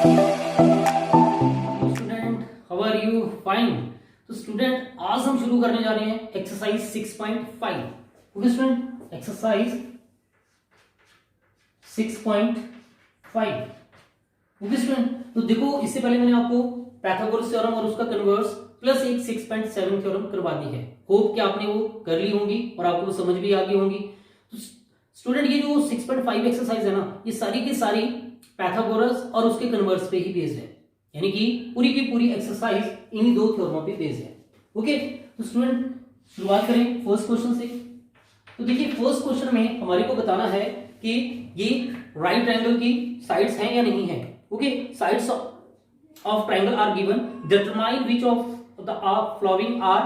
Student, how are you? Fine. तो student, आज हम शुरू करने जा रहे हैं exercise 6.5। Okay student, exercise 6.5। Okay student, तो देखो इससे पहले मैंने आपको पाइथागोरस थ्योरम और उसका कन्वर्स प्लस एक 6.7 थ्योरम करवा दी है। होप कि आपने वो कर ली होंगी और आपको समझ भी आ गई होंगी। तो स्टूडेंट, ये जो 6.5 एक्सरसाइज है ना, ये सारी की सारी पाइथागोरस और उसके कन्वर्स पे ही बेस्ड है, यानी कि पूरी की पूरी एक्सरसाइज इन्हीं दो थ्योरमों पे बेस्ड है। ओके, तो स्टूडेंट शुरुआत करें फर्स्ट क्वेश्चन से। तो देखिए फर्स्ट क्वेश्चन में हमारे को बताना है कि ये राइट ट्रायंगल की साइड्स हैं या नहीं है। Okay, sides of triangle are given, determine which of the following are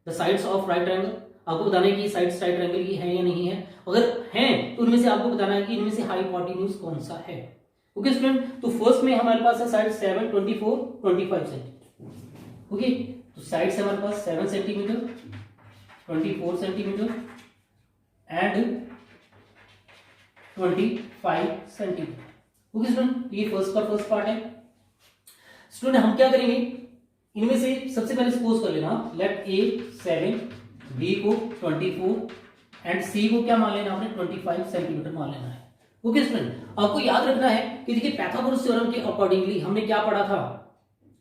the sides of right triangle. आपको बताना है कि साइड्स राइट ट्रायंगल की है या नहीं है। अगर हैं तो उनमें से आपको बताना है कि इनमें से हाइपोटेन्यूज कौन सा है। ओके स्टूडेंट, तो फर्स्ट में हमारे पास है साइड 7, 24, 25 सेंटीमीटर। ओके, तो साइड्स है हमारे पास 7 centimetre, 24 centimetre and 25 centimetre. Okay student, ये फर्स्ट पार्ट है। स्टूडेंट, हम क्या करेंगे, इनमें से सबसे पहले सपोज कर लेना, लेट ए 7, बी को 24 एंड सी को क्या मान लेना आपने 25 सेंटीमीटर मान लेना है। ओके स्टूडेंट, आपको याद रखना है कि देखिए पाइथागोरस थ्योरम के अकॉर्डिंगली हमने क्या पढ़ा था,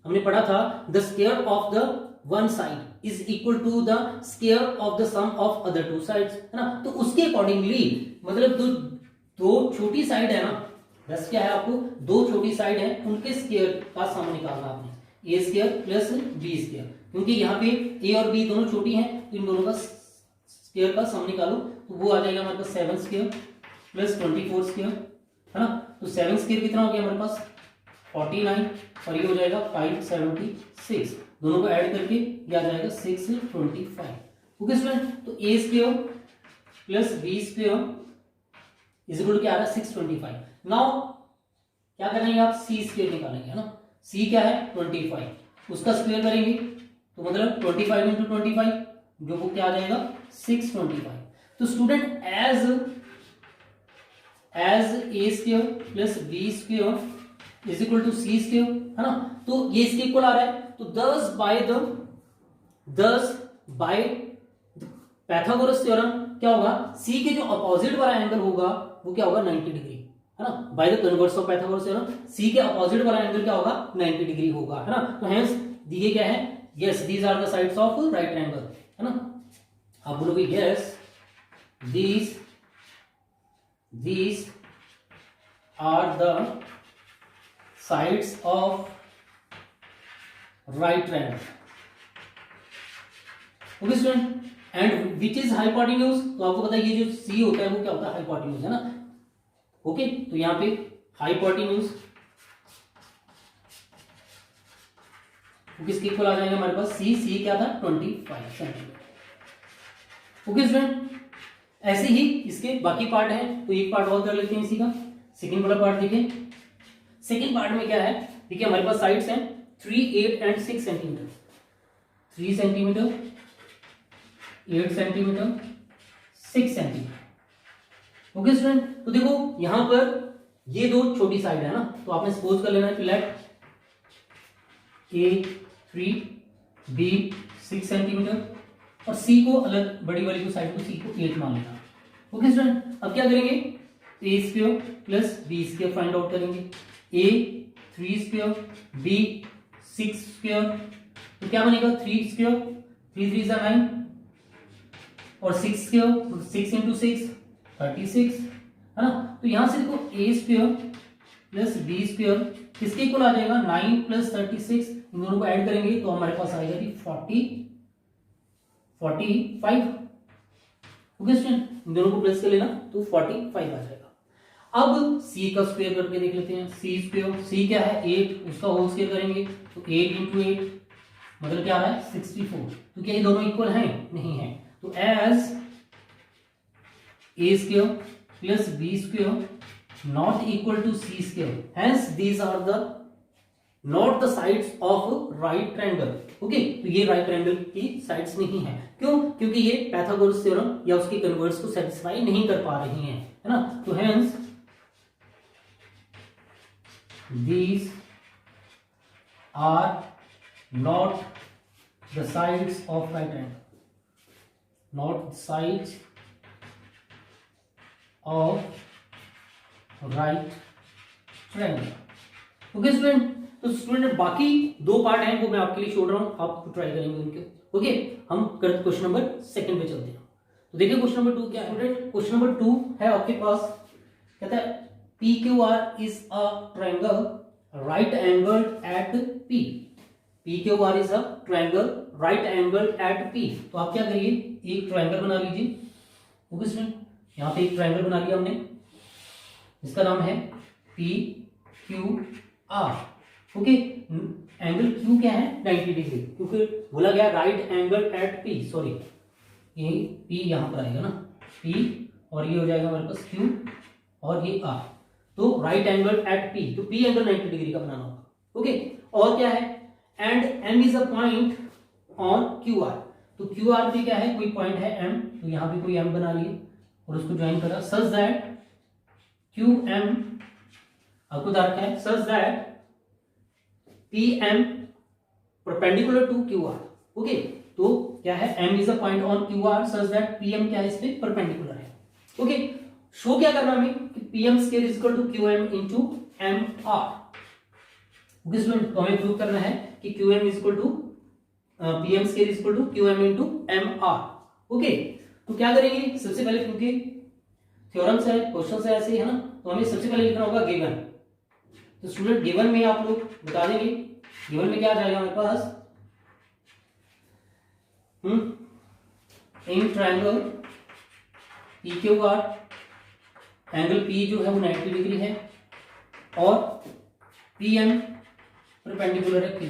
हमने पढ़ा था the square of the one side is equal to the square of the sum of other two sides, है ना। तो उसके अकॉर्डिंगली मतलब दो छोटी साइड है ना, बस क्या है आपको दो छोटी साइड है उनके स्क्वायर का सम निकालना आपने, ए स्क्वायर प्लस बी स्क्वायर, क्योंकि यहाँ पे ए और बी दोनों छोटी हैं तो इन दोनों का स्क्वायर का सम निकालो तो वो आ जाएगा हमारे पास 7 स्क्वायर प्लस 24 स्क्वायर, है ना। तो 7 स्क्वायर कितना हो गया हमारे पास 49 और ये हो जाएगा 576, दोनों को ऐड करके ये आ जाएगा 625। ओके स्टूडेंट, तो A square plus B square is equal to क्या आ रहा है 625। नाउ क्या करेंगे आप सी स्क्वायर निकालेंगे, है ना। सी क्या है 25, उसका स्क्वायर करेंगे तो मतलब 25 इंटू 25 जो वो क्या आ जाएगा 625। तो student as A square plus B square is equal to C square, है ना। तो ये इसके इक्वल आ रहा है, तो 10 बाय पाइथागोरस थ्योरम क्या होगा, सी के जो अपोजिट वाला एंगल होगा वो क्या होगा 90 डिग्री, है ना। By the converse of Pythagoras theorem C के अपोजिट वाला एंगल क्या होगा 90 डिग्री होगा, है ना। तो हेंस दिए क्या है, yes these are the sides of right triangle, है ना। आप बोलोगे yes these are the sides of right triangle. Okay student, and which is hypotenuse, तो आपको पता है ये जो सी होता है वो क्या होता है हाइपोटेन्यूज, है ना। ओके, तो यहां पे हाइपोटेन्यूज किसके इक्वल आ जाएगा हमारे पास, सी क्या था 25 सेंटीमीटर। ओके स्टूडेंट, ऐसे ही इसके बाकी पार्ट है, तो एक पार्ट और कर लेते हैं इसी का। सेकंड वाला पार्ट देखिए, सेकंड पार्ट में क्या है, देखिए हमारे पास साइड्स हैं 3, 8 and 6 centimetre, 3 centimetre, 8 centimetre, 6 centimetre. Okay student, तो देखो यहां पर ये दो छोटी साइड है ना, तो आपने सपोज कर लेना है कि लेट ए 3, बी 6 सेंटीमीटर और सी को अलग बड़ी वाली को साइड को सी को 8 मान लेना। ओके स्टूडेंट, अब क्या करेंगे, A square plus B square find out करेंगे, ए 3 स्क्वायर बी 6 स्क्वायर, तो क्या बनेगा 3 स्क्वायर 3 3 9 और 6 स्क्वायर 6 इंटू 6 36, है ना। तो यहां से देखो ए स्क्वायर प्लस बी स्क्वायर किसके इक्वल आ जाएगा 9 प्लस 36, इन दोनों को ऐड करेंगे तो हमारे पास आएगा कि 45। ओके स्टूडेंट, इन दोनों को प्लस कर लेना तो 45 आ जाएगा। अब सी का स्क्वायर करके देख लेते हैं, सी स्क्वायर, सी क्या है 8, उसका होल स्क्वायर करेंगे तो 8 इंटू 8 मतलब क्या आ रहा है 64। तो क्या ये दोनों इक्वल हैं, नहीं है। तो as A square plus B square not equal to C square, hence these are the not the sides of right triangle. Okay, तो ये राइट ट्रायंगल की साइड्स नहीं है, क्यों, क्योंकि ये पाइथागोरस थ्योरम या उसके कन्वर्स को सेटिस्फाई नहीं कर पा रही हैं, है ना। तो hence these are not the sides of right triangle, not the sides of right triangle। Okay student, तो स्टूडेंट बाकी दो पार्ट हैं वो मैं आपके लिए छोड़ रहा हूं, आप ट्राई करेंगे उनके। ओके, हम करते क्वेश्चन नंबर सेकंड पे चलते हैं। तो देखिए क्वेश्चन नंबर 2 क्या है स्टूडेंट। क्वेश्चन नंबर 2 है आपके पास, कहता है P Q are is a triangle right angled at P. P Q are is a triangle right angled at P. तो आप क्या करिए, एक ट्रायंगल बना लीजिए। ओके स्टूडेंट, यहाँ पे एक ट्रायंगल बना लिया हमने, इसका नाम है P Q R. Okay, angle Q क्या है 90 डिग्री, क्योंकि बोला गया right angle at P. Sorry, ये पी यहां पर आएगा ना, पी और ये हो जाएगा हमारे पास क्यू और ये आर। तो राइट एंगल एट पी, तो पी एंगल 90 डिग्री का बनाना होगा। ओके, और क्या है, and M is a point on Q R. तो क्यू आर पे क्या है, कोई पॉइंट है एम, तो यहां पे कोई एम बना लिए और उसको ज्वाइन करा सच दैट क्यू एम, आपको रखा है such that P M perpendicular to Q R. Okay, तो क्या है, m is a point on Q R such that pm क्या है, इस पे परपेंडिकुलर है। ओके, शो क्या करना हमें कि pm square is equal to qm into mr। Okay student, तो हमें प्रूव करना है कि qm is equal to pm square is equal to qm into mr। Okay, तो क्या करेंगे, सबसे पहले क्योंकि थ्योरम्स है, क्वेश्चंस है ऐसे ही है ना, तो हमें सबसे पहले लिखना होगा गिवन। तो स्टूडेंट गिवन में आप लोग बता देंगे, गिवन में क्या आ जाएगा हमारे पास, in triangle P Q R, angle P जो है वो 90 डिग्री है और पी एम परपेंडिकुलर है क्यू।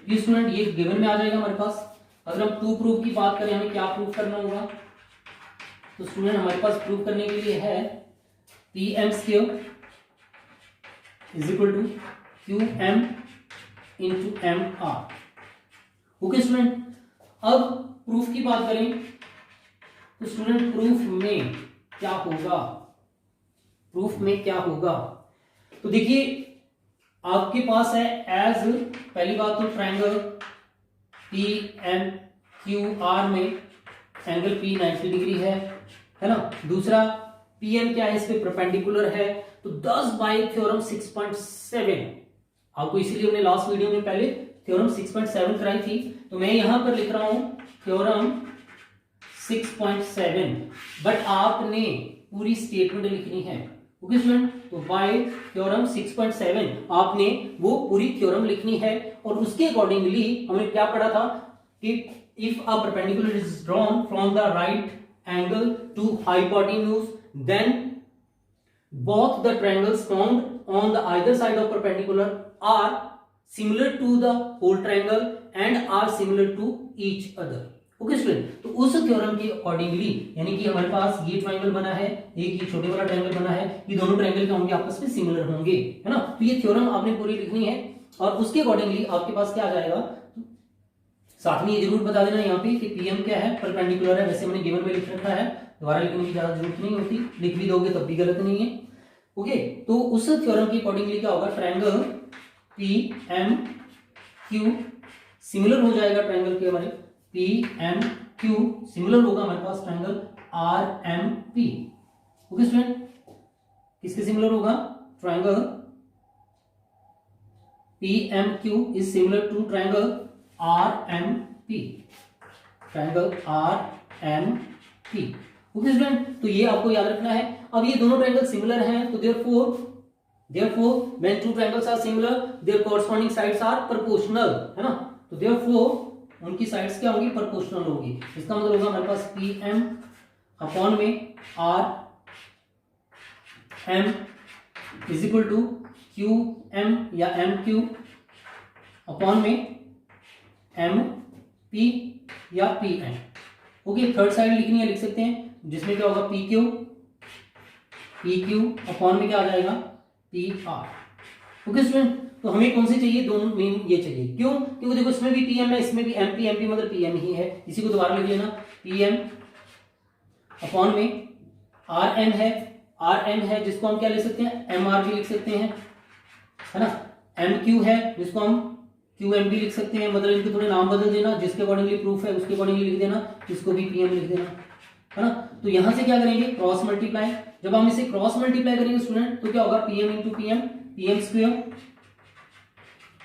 ये स्टूडेंट ये गिवन में आ जाएगा हमारे पास। अगर हम टू प्रूफ की बात करें, हमें क्या प्रूफ करना होगा, तो स्टूडेंट हमारे पास प्रूफ करने के लिए है P M square is equal to Q M into M R. Okay student, अब प्रूफ की बात करें तो स्टूडेंट प्रूफ में क्या होगा, प्रूफ में क्या होगा, तो देखिए आपके पास है एज, पहली बात तो triangle P M Q R में एंगल पी 90 डिग्री है ना। दूसरा पी एम क्या है, इस पे परपेंडिकुलर है। तो 10 बाय थ्योरम 6.7, आपको इसीलिए हमने लास्ट वीडियो में पहले थ्योरम 6.7 कराई थी, तो मैं यहां पर लिख रहा हूं थ्योरम 6.7, बट आपने पूरी स्टेटमेंट लिखनी है। ओके स्टूडेंट, तो बाय थ्योरम 6.7 आपने वो पूरी थ्योरम लिखनी है और उसके अकॉर्डिंगली हमने क्या पढ़ा था कि if a perpendicular is drawn from the right angle to hypotenuse, then both the triangles formed on the either side of perpendicular are similar to the whole triangle and are similar to each other। Okay student, तो उस theorem के accordingly, यानी कि हमारे पास ये triangle बना है, एक ये छोटे वाला ट्रायंगल बना है, ये दोनों ट्रायंगल क्या होंगे, आपस में सिमिलर होंगे, है ना। तो ये थ्योरम आपने पूरी लिखनी है और उसके अकॉर्डिंगली आपके पास क्या आ जाएगा, साथ में ये जरूर बता देना यहाँ पे कि पीएम क्या है, परपेंडिकुलर है। वैसे हमने गिवन में लिख रखा है, दोबारा लिखने की ज्यादा जरूरत नहीं होती, लिख भी दोगे तब भी गलत नहीं है। ओके, तो उस थ्योरम के अकॉर्डिंगली क्या होगा, triangle P M Q similar हो जाएगा ट्रायंगल के, हमारे पी एम क्यू सिमिलर होगा हमारे पास triangle R M P. Okay student, किसके सिमिलर होगा, triangle P M Q is similar to triangle R M P, triangle R M P. Okay student, तो ये आपको याद रखना है। अब ये दोनों ट्रायंगल सिमिलर हैं, तो therefore when two triangles are similar their corresponding sides are proportional, है ना। तो therefore उनकी साइड्स क्या होंगी, प्रोपोर्शनल होगी। इसका मतलब होगा हमारे पास पी एम अपॉन में R M is equal to Q M या एम क्यू अपॉन में एम पी या P M. Okay, third side लिखनी है, लिख सकते हैं, जिसमें क्या होगा पी क्यू अपॉन में क्या आ जाएगा पी आर। ओके स्टूडेंट, तो हमें कौन सी चाहिए, दोनों मेन ये चाहिए। क्यों, क्योंकि देखो इसमें भी पीएम है, इसमें भी एमपी मतलब पीएम ही है। इसी को दोबारा लिख लेना, पीएम अपॉन में आर एम है जिसको हम क्या लिख सकते हैं, एम आर भी लिख सकते हैं, है ना। एम क्यू है जिसको हम क्यू एम भी लिख सकते हैं, मतलब इनके थोड़े नाम बदल देना, जिसके अकॉर्डिंगली प्रूफ है उसके अकॉर्डिंगली लिख देना, इसको भी पीएम लिख देना, है ना। तो यहां से क्या करेंगे, क्रॉस मल्टीप्लाई। जब हम इसे क्रॉस मल्टीप्लाई करेंगे स्टूडेंट तो क्या होगा, PM into PM, PM square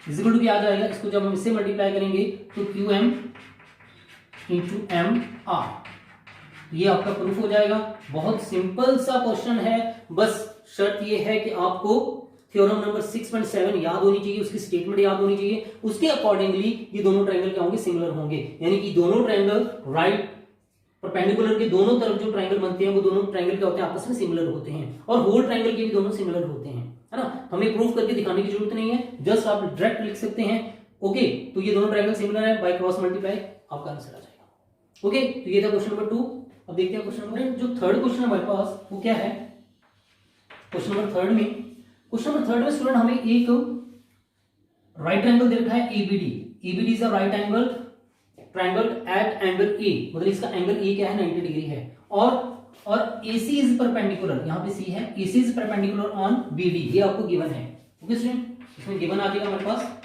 equal to क्या आ जाएगा, इसको जब हम इससे मल्टीप्लाई करेंगे तो Q M into M R, ये आपका प्रूफ हो जाएगा। बहुत सिंपल सा क्वेश्चन है, बस शर्त ये है कि आपको थ्योरम नंबर 6.7 याद होनी चाहिए, उसकी स्टेटमेंट याद होनी चाहिए, उसके अकॉर्डिंगली ये दोनों ट्रायंगल क्या होंगे, सिमिलर होंगे। यानी कि दोनों ट्रायंगल राइट परपेंडिकुलर के दोनों तरफ जो ट्रायंगल बनते हैं वो दोनों ट्रायंगल क्या होते हैं, आपस में सिमिलर होते हैं, और होल ट्रायंगल के भी दोनों सिमिलर होते हैं, है ना। हमें प्रूफ करके दिखाने की जरूरत नहीं है, जस्ट आप डायरेक्ट लिख सकते हैं ओके। तो ये दोनों ट्रायंगल सिमिलर है, बाय क्रॉस मल्टीप्लाई आपका आंसर आ जाएगा। ओके, तो ये था क्वेश्चन नंबर 2। अब देखते हैं क्वेश्चन नंबर, जो थर्ड क्वेश्चन हमारे पास वो क्या है, क्वेश्चन नंबर थर्ड में स्टूडेंट हमें एक राइट ट्रायंगल दे रखा है ABD. ABD is a right angle triangle eight angle A, मतलब इसका एंगल ए क्या है, 90 डिग्री है, और AC इज परपेंडिकुलर, यहां पे C है, AC is perpendicular on BD, ये आपको गिवन है। ओके स्टूडेंट, इसमें गिवन आ जाएगा हमारे पास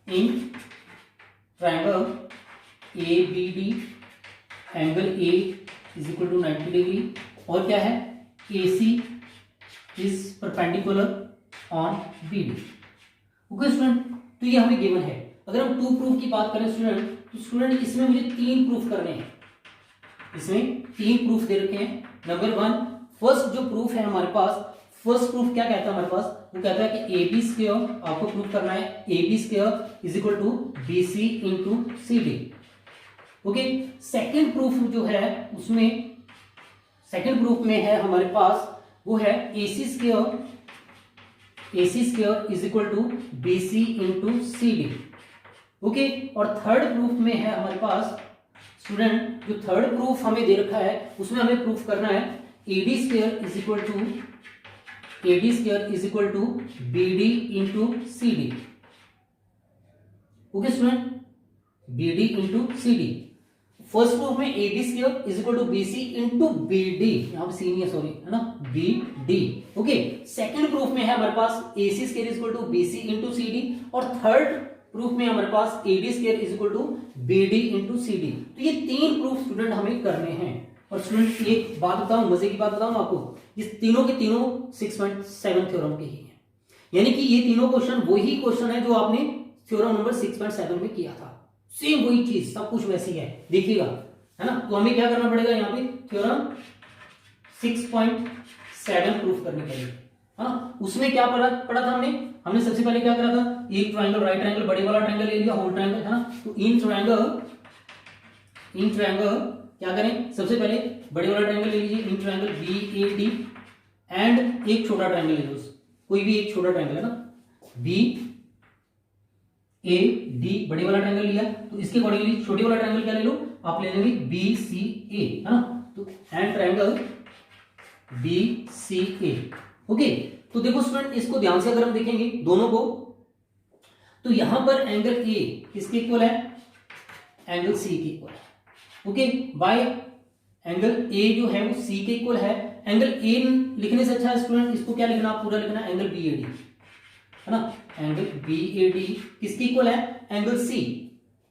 in triangle ABD angle A is equal to 90 degree, और क्या है, AC is perpendicular on BD। Okay student, तो ये हमें गिवन है। अगर हम टू प्रूफ की बात करें स्टूडेंट, तो स्टूडेंट इसमें मुझे 3 प्रूफ करने हैं, इसमें 3 प्रूफ दे रखे हैं। नंबर 1, फर्स्ट जो प्रूफ है हमारे पास, फर्स्ट प्रूफ क्या कहता है हमारे पास, वो कहता है कि AB स्क्वायर आपको प्रूफ करना है, AB square is equal to BC into CD। Okay, second proof जो है उसमें, सेकेंड प्रूफ में है हमारे पास वो है AC square is equal to BC into CD। Okay, और थर्ड प्रूफ में है हमारे पास स्टूडेंट, जो थर्ड प्रूफ हमें दे रखा है उसमें हमें प्रूफ करना है AD square is equal to BD into CD। Okay student, BD into CD। First proof में AB square is equal to BC into BD, यहां पे C नहीं है सॉरी, है ना, BD। ओके, सेकंड प्रूफ में है हमारे पास AC square is equal to BC into CD, और थर्ड प्रूफ में हमारे पास AD square is equal to BD into CD। तो ये 3 प्रूफ स्टूडेंट हमें करने हैं। और स्टूडेंट एक बात बताऊं, मजे की बात बताऊं आपको, ये तीनों के तीनों 6.7 थ्योरम के ही हैं, यानी कि ये तीनों क्वेश्चन वही क्वेश्चन है जो आपने थ्योरम नंबर 6.7 में किया था, सेम वही चीज, सब कुछ वैसी है, देखिएगा, है ना। तो हमें क्या करना पड़ेगा, यहाँ पे थ्योरम 6.7 प्रूफ करने के लिए, हाँ। उसमें क्या पढ़ा था हमने सबसे पहले क्या करा था, एक ट्रायंगल, राइट ट्रायंगल, बड़े वाला ट्रायंगल ले लिया, होल ट्रायंगल, है ना। तो इन ट्रायंगल क्या करें, सबसे पहले बड़े वाला ट्रायंगल ले लीजिए, इन ट्रायंगल BAD एंड एक छोटा ट्रायंगल ले लो, कोई भी एक छोटा ट्रायंगल, है ना, BAD बड़े वाला ट्रायंगल लिया, तो इसके अकॉर्डिंगली छोटे वाला ट्रायंगल क्या ले लो, आप ले लेंगे BCA, है ना। तो एंड ट्रायंगल BCA। ओके, तो देखो स्टूडेंट, इसको ध्यान से अगर हम देखेंगे दोनों को, तो यहां पर एंगल A किसके इक्वल है, एंगल C के इक्वल है। ओके, बाय एंगल A जो है वो C के इक्वल है। एंगल A लिखने से अच्छा है स्टूडेंट, इसको क्या लिखना, आप पूरा लिखना एंगल BAD, है ना। एंगल BAD किसके इक्वल है, एंगल C।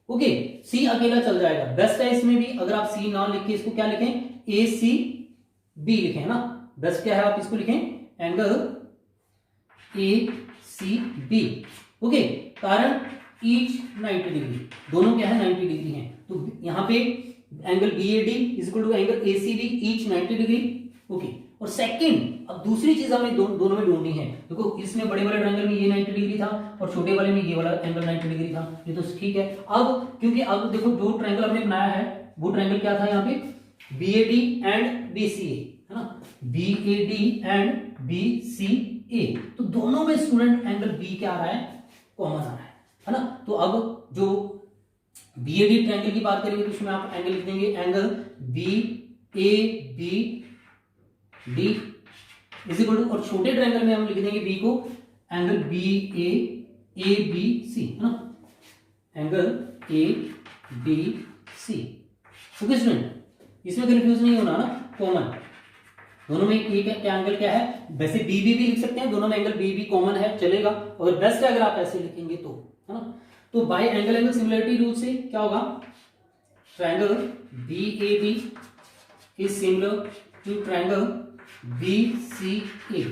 ओके, C अकेला चल जाएगा, बेस्ट है इसमें भी, अगर आप C ना लिख के इसको क्या लिखें, ACB लिखें, है ना। बेस्ट क्या है, आप इसको लिखें एंगल ACB। ओके, कारण ईच 90 डिग्री, दोनों क्या है 90 डिग्री हैं, तो यहां पे angle BAD is equal to angle ACB each 90 degree. Okay, और सेकंड, अब दूसरी चीज हमें दोनों में ढूंढनी है। देखो, इसमें बड़े वाले ट्रायंगल में ये 90 डिग्री था और छोटे वाले में ये वाला एंगल 90 डिग्री था, ये तो ठीक है। अब क्योंकि अब देखो जो ट्रायंगल हमने बनाया है वो ट्रायंगल क्या था, यहाँ पे BAD एंड BCA, है ना, BAD एंड BCA, तो दोनों में स्टूडेंट एंगल B क्या आ रहा है, कॉमन आ रहा है ना। तो अब जो BAD ट्रायंगल की बात करेंगे तो उसमें आप एंगल लिख देंगे angle BABD is equal to, और छोटे ट्रायंगल में हम लिख देंगे B को एंगल BABC, है ना, एंगल ABC। ओके स्टूडेंट, इसमें कंफ्यूज नहीं होना ना, कॉमन। दोनों में एक क्या एंगल क्या है, वैसे बी भी लिख सकते हैं, दोनों में एंगल बी भी कॉमन है, चलेगा। अगर बेस्ट है अगर आप ऐसे लिखेंगे तो, है ना। तो बाय एंगल सिमिलरिटी रूल से क्या होगा, triangle B A B is similar to triangle B C A.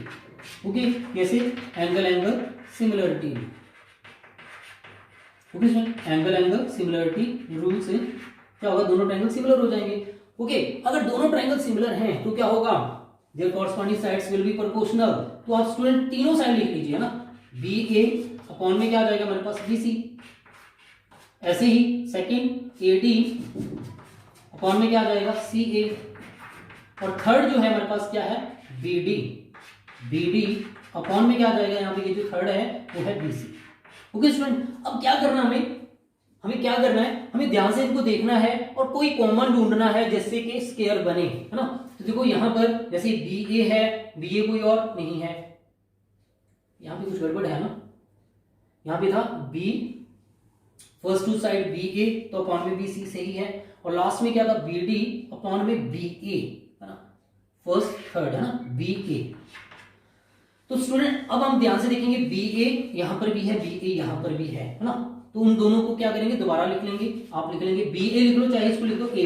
Okay, कैसे, angle similarity, okay angle similarity rule से क्या होगा, दोनों ट्रायंगल सिमिलर हो जाएंगे। ओके, अगर दोनों ट्रायंगल सिमिलर हैं तो क्या होगा, their corresponding sides will be proportional. तो आप स्टूडेंट तीनों साइड लिख लीजिए ना, बी ए अपॉन में क्या आ जाएगा हमारे पास, बी सी। ऐसे ही सेकंड ए डी अपॉन में क्या आ जाएगा, सी ए। और थर्ड जो है हमारे पास क्या है, B D, B D upon में क्या आ जाएगा, यहाँ पे ये जो थर्ड है वो है बी सी। ओके स्टूडेंट, अब क्या करना हमें क्या करना है, हमें ध्यान से इनको देखना है और कोई कॉमन ढूंढना है जिससे कि स्क्वायर बने, है ना। तो देखो यहां पर जैसे बी ए है, बी ए कोई और नहीं है, यहां पे कुछ गड़बड़ है ना, यहां पे था B first two side B A तो अपॉन में बी सी सही है, और लास्ट में क्या था, बी डी अपॉन में बी ए, है ना, फर्स्ट थर्ड, है ना, बी ए। तो स्टूडेंट अब हम ध्यान से देखेंगे, बी ए यहां पर भी है, बी ए यहां पर भी है ना। तो उन दोनों को क्या करेंगे, दोबारा लिख लेंगे। आप लिख लेंगे बी ए लिख लो, चाहे इसको लिख दो ए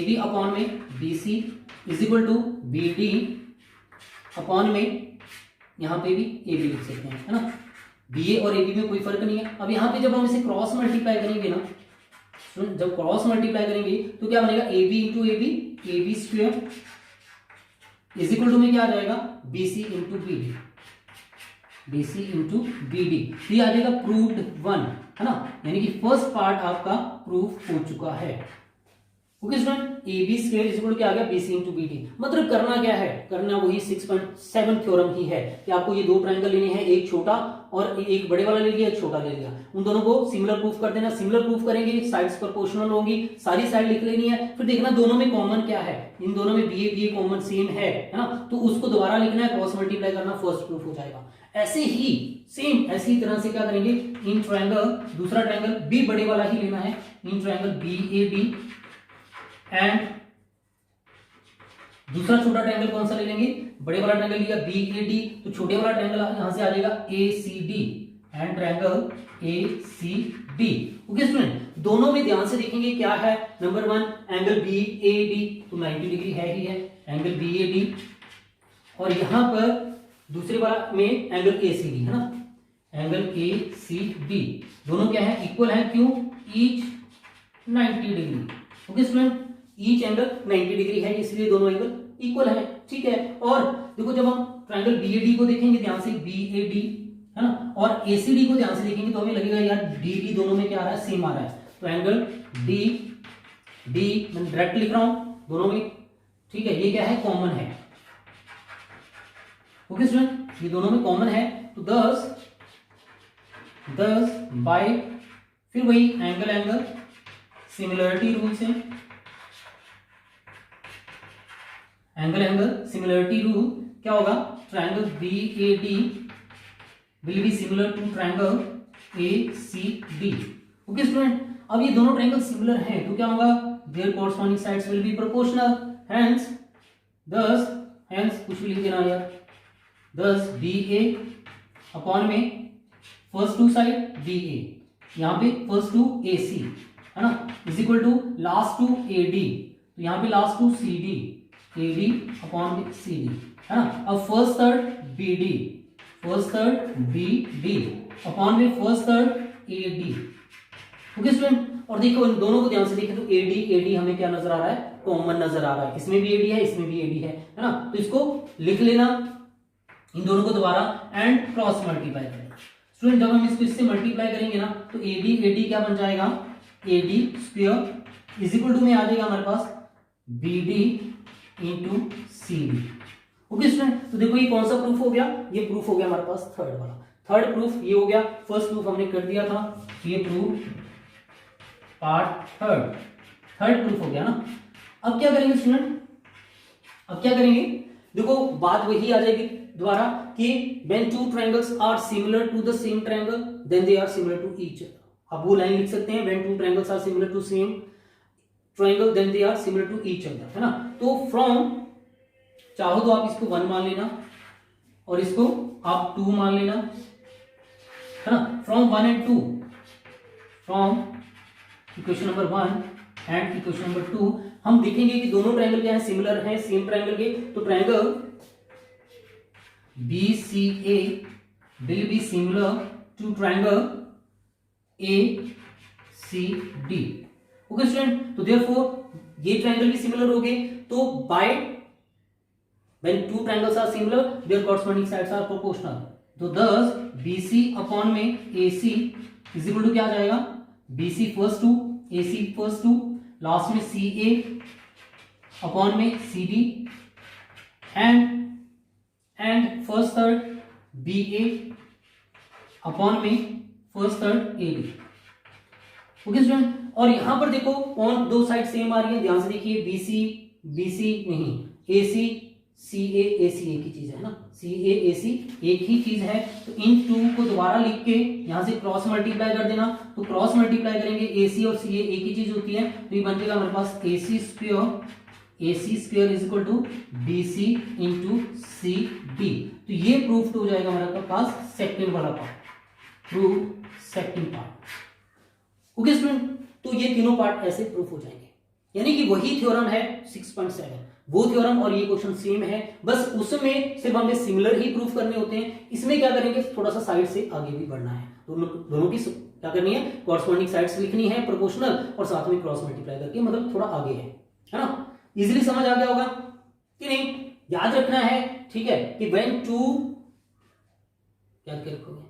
बी अपॉन में B C is equal to B D upon में यहां पे भी ए बी लिख सकते हैं, है ना। बी ए और ए बी में कोई फर्क नहीं है। अब यहां पे जब हम इसे क्रॉस मल्टीप्लाई करेंगे ना, जब क्रॉस मल्टीप्लाई करेंगे तो क्या बनेगा, A B into A B square is equal to में क्या आ जाएगा, B C into B D, B C into B D. तो ये आ जाएगा प्रूव्ड 1, है ना, यानी कि फर्स्ट पार्ट आपका प्रूफ हो चुका है। Okay student, A B square is equal to क्या आ गया, B C into B D. मतलब करना क्या है, करना वही 6.7 थ्योरम ही है कि आपको ये दो ट्रायंगल लेने हैं, एक छोटा और एक बड़े वाला ले लिया, एक छोटा ले लिया, उन दोनों को सिमिलर प्रूफ कर देना। सिमिलर प्रूफ करेंगे, साइड्स प्रोपोर्शनल होंगी, सारी साइड लिख लेनी है, फिर देखना दोनों में कॉमन क्या है, इन दोनों में बी ए कॉमन सेम है ना, तो उसको दोबारा लिखना है, क्रॉस मल्टीप्लाई करना, फर्स्ट प्रूफ हो जाएगा। ऐसे ही सेम ऐसी तरह से क्या करेंगे, इन ट्रायंगल, दूसरा ट्रायंगल बी बड़े वाला ही लेना है, in triangle B A B and दूसरा छोटा ट्रायंगल कौन सा ले लेंगे, बड़े वाला ट्रायंगल लिया बी ए डी, तो छोटे वाला ट्रायंगल यहां से आ जाएगा A C D and triangle A C D. Okay student, दोनों में ध्यान से देखेंगे क्या है, number 1 angle B A D तो 90 डिग्री है ही है, एंगल बी ए डी, और यहां पर दूसरे वाला में एंगल ए सी डी, है ना, एंगल ए सी डी दोनों क्या है, इक्वल है, क्यों, each 90 degree. Okay student, each angle 90 degree है, इसलिए दोनों एंगल इक्वल है, ठीक है। और देखो जब हम ट्रायंगल बी ए डी को देखेंगे ध्यान से, बी ए डी, है ना, और ए सी डी को ध्यान से देखेंगे तो हमें लगेगा यार डी डी दोनों में क्या आ रहा है, सेम आ रहा है, तो एंगल डी डी मैं डायरेक्ट लिख रहा हूं दोनों में, ठीक है, ये क्या है, कॉमन है। ओके स्टूडेंट, ये दोनों में कॉमन है, तो दस बाय फिर वही एंगल सिमिलरिटी रूल से, एंगल सिमिलरिटी रूल क्या होगा, triangle B A D will be similar to triangle A C D. Okay student, अब ये दोनों ट्रायंगल सिमिलर हैं तो क्या होगा, their corresponding sides will be proportional, hence कुछ भी लिख देना यार, दस बी ए अपॉन में first two side B A, यहां पे फर्स्ट टू ए सी, है ना, is equal to last to A D, तो यहां पे last two C D, A D upon में सी डी, है ना। अब first third B D, first third B D upon में first third A D. Okay student, और देखो इन दोनों को ध्यान से देखें तो ए डी हमें क्या नजर आ रहा है, कॉमन नजर आ रहा है, इसमें भी ए डी है, इसमें भी ए डी है ना, तो इसको लिख लेना इन दोनों को दोबारा एंड क्रॉस मल्टीप्लाई करना। स्टूडेंट जब हम इसको इससे मल्टीप्लाई करेंगे ना तो ए डी क्या बन जाएगा, A D square is equal to में आ जाएगा हमारे पास B D into C D. Okay student, तो देखो ये कौन सा प्रूफ हो गया, ये प्रूफ हो गया हमारे पास थर्ड वाला, थर्ड प्रूफ ये हो गया, फर्स्ट प्रूफ हमने कर दिया था, ये प्रूफ पार्ट थर्ड प्रूफ हो गया ना। अब क्या करेंगे स्टूडेंट, अब क्या करेंगे, देखो बात वही आ जाएगी दोबारा कि when two triangles are similar to the same triangle then they are similar to each other। अब वो लाइन लिख सकते हैं, when two triangles are similar to same triangle then they are similar to each other, है ना। तो from चाहो तो आप इसको 1 मान लेना और इसको आप 2 मान लेना, है ना। From 1 and 2, from equation number 1 and equation number 2 हम देखेंगे कि दोनों ट्रायंगल क्या है, सिमिलर है, सेम ट्रायंगल के। तो triangle BCA will be similar to triangle ACD। Okay student, तो देयरफॉर ये ट्रायंगल भी सिमिलर हो गए। तो bye when two triangles are similar their corresponding sides are proportional। तो thus BC अपॉन में AC इज इक्वल टू क्या आ जाएगा, BC first two AC first two, last में CA अपॉन में CD and first third BA upon में first third AB। Okay student, और यहां पर देखो कौन दो साइड सेम आ रही है, ध्यान से देखिए, BC नहीं, AC CA AC एक ही चीज है ना, CA AC एक ही चीज है। तो इन टू को दोबारा लिख के यहां से क्रॉस मल्टीप्लाई कर देना। तो क्रॉस मल्टीप्लाई करेंगे, AC और CA एक ही चीज होती है, तो ये बन जाएगा हमारे पास AC square is equal to BC into CD। तो ये प्रूफ हो जाएगा हमारे पास सेकंड वाला part, proof second part. Okay student, तो ये तीनों पार्ट ऐसे प्रूफ हो जाएंगे, यानी कि वही थ्योरम है 6.7, वो थ्योरम और ये क्वेश्चन सेम है, बस उसमें सिर्फ हमें सिमिलर ही प्रूफ करने होते हैं। इसमें क्या करेंगे, थोड़ा सा साइड से आगे भी बढ़ना है, दोनों की क्या करनी है, कॉरस्पॉन्डिंग साइड्स लिखनी है प्रोपोर्शनल, और साथ में क्रॉस मल्टीप्लाई करके, मतलब थोड़ा आगे है ना। इजीली समझ आ गया होगा कि नहीं, याद रखना है, ठीक है, कि व्हेन टू, याद कर रखोगे।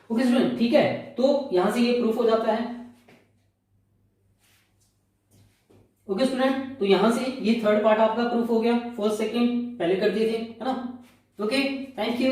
ओके स्टूडेंट, ठीक है, तो यहां से ये प्रूफ हो जाता है। ओके स्टूडेंट, तो यहां से ये थर्ड पार्ट आपका प्रूफ हो गया, फर्स्ट सेकंड पहले कर दिए थे, है ना। Okay, thank you.